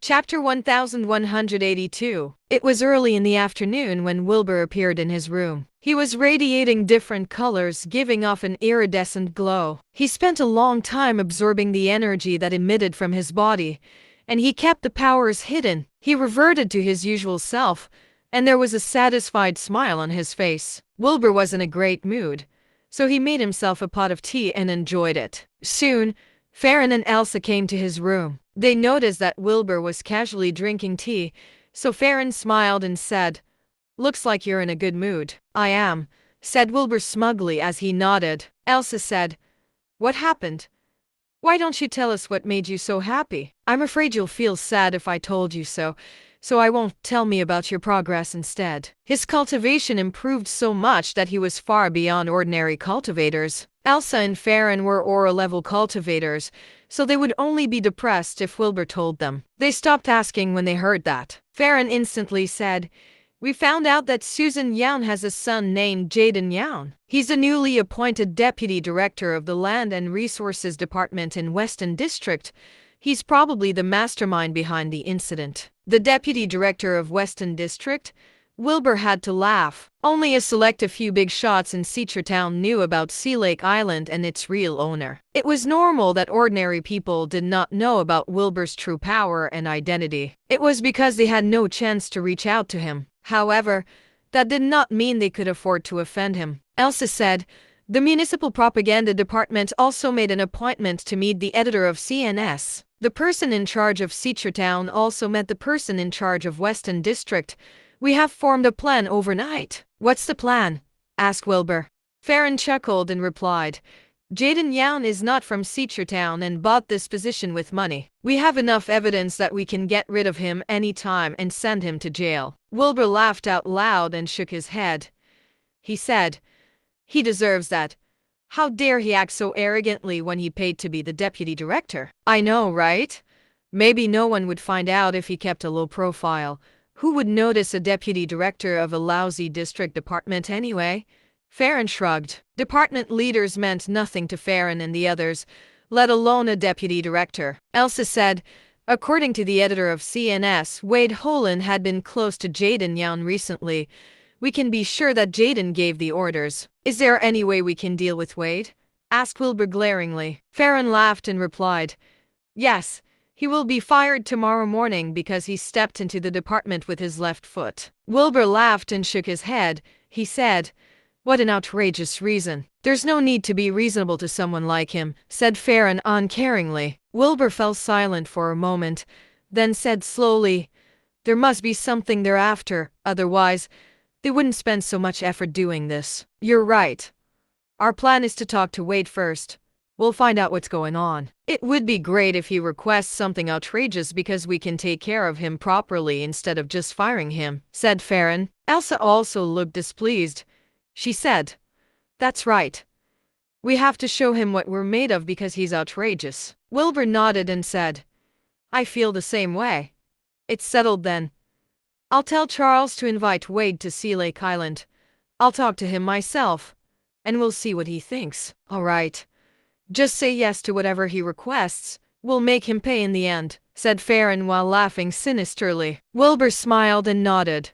Chapter 1182. It was early in the afternoon when Wilbur appeared in his room. He was radiating different colors, giving off an iridescent glow. He spent a long time absorbing the energy that emitted from his body, and he kept the powers hidden. He reverted to his usual self, and there was a satisfied smile on his face. Wilbur was in a great mood, so he made himself a pot of tea and enjoyed it. Soon, Farron and Elsa came to his room. They noticed that Wilbur was casually drinking tea, so Farron smiled and said, "Looks like you're in a good mood." "I am," said Wilbur smugly as he nodded. Elsa said, "What happened? Why don't you tell us what made you so happy?" "I'm afraid you'll feel sad if I told you so I won't. Tell me about your progress instead." His cultivation improved so much that he was far beyond ordinary cultivators. Elsa and Farron were aura-level cultivators, so they would only be depressed if Wilbur told them. They stopped asking when they heard that. Farron instantly said, "We found out that Susan Young has a son named Jaden Young. He's the newly appointed deputy director of the Land and Resources Department in Weston District. He's probably the mastermind behind the incident." The deputy director of Weston District? Wilbur had to laugh. Only a select few big shots in Town knew about Sea Lake Island and its real owner. It was normal that ordinary people did not know about Wilbur's true power and identity. It was because they had no chance to reach out to him. However, that did not mean they could afford to offend him. Elsa said, "The municipal propaganda department also made an appointment to meet the editor of CNS. The person in charge of Town also met the person in charge of Weston District. We have formed a plan overnight." "What's the plan?" asked Wilbur. Farron chuckled and replied, "Jaden Young is not from Town and bought this position with money. We have enough evidence that we can get rid of him anytime and send him to jail." Wilbur laughed out loud and shook his head. He said, "He deserves that. How dare he act so arrogantly when he paid to be the deputy director?" "I know, right? Maybe no one would find out if he kept a low profile. Who would notice a deputy director of a lousy district department anyway?" Farron shrugged. Department leaders meant nothing to Farron and the others, let alone a deputy director. Elsa said, "According to the editor of CNS, Wade Holland had been close to Jaden Young recently. We can be sure that Jaden gave the orders." "Is there any way we can deal with Wade?" asked Wilbur glaringly. Farron laughed and replied, "Yes. He will be fired tomorrow morning because he stepped into the department with his left foot." Wilbur laughed and shook his head. He said, "What an outrageous reason." "There's no need to be reasonable to someone like him," said Farron uncaringly. Wilbur fell silent for a moment, then said slowly, "There must be something they're after, otherwise they wouldn't spend so much effort doing this." "You're right. Our plan is to talk to Wade first. We'll find out what's going on. It would be great if he requests something outrageous because we can take care of him properly instead of just firing him," said Farron. Elsa also looked displeased. She said, "That's right. We have to show him what we're made of because he's outrageous." Wilbur nodded and said, "I feel the same way." "It's settled then. I'll tell Charles to invite Wade to Sea Lake Island. I'll talk to him myself, and we'll see what he thinks." "All right. Just say yes to whatever he requests. We'll make him pay in the end," said Farron while laughing sinisterly. Wilbur smiled and nodded.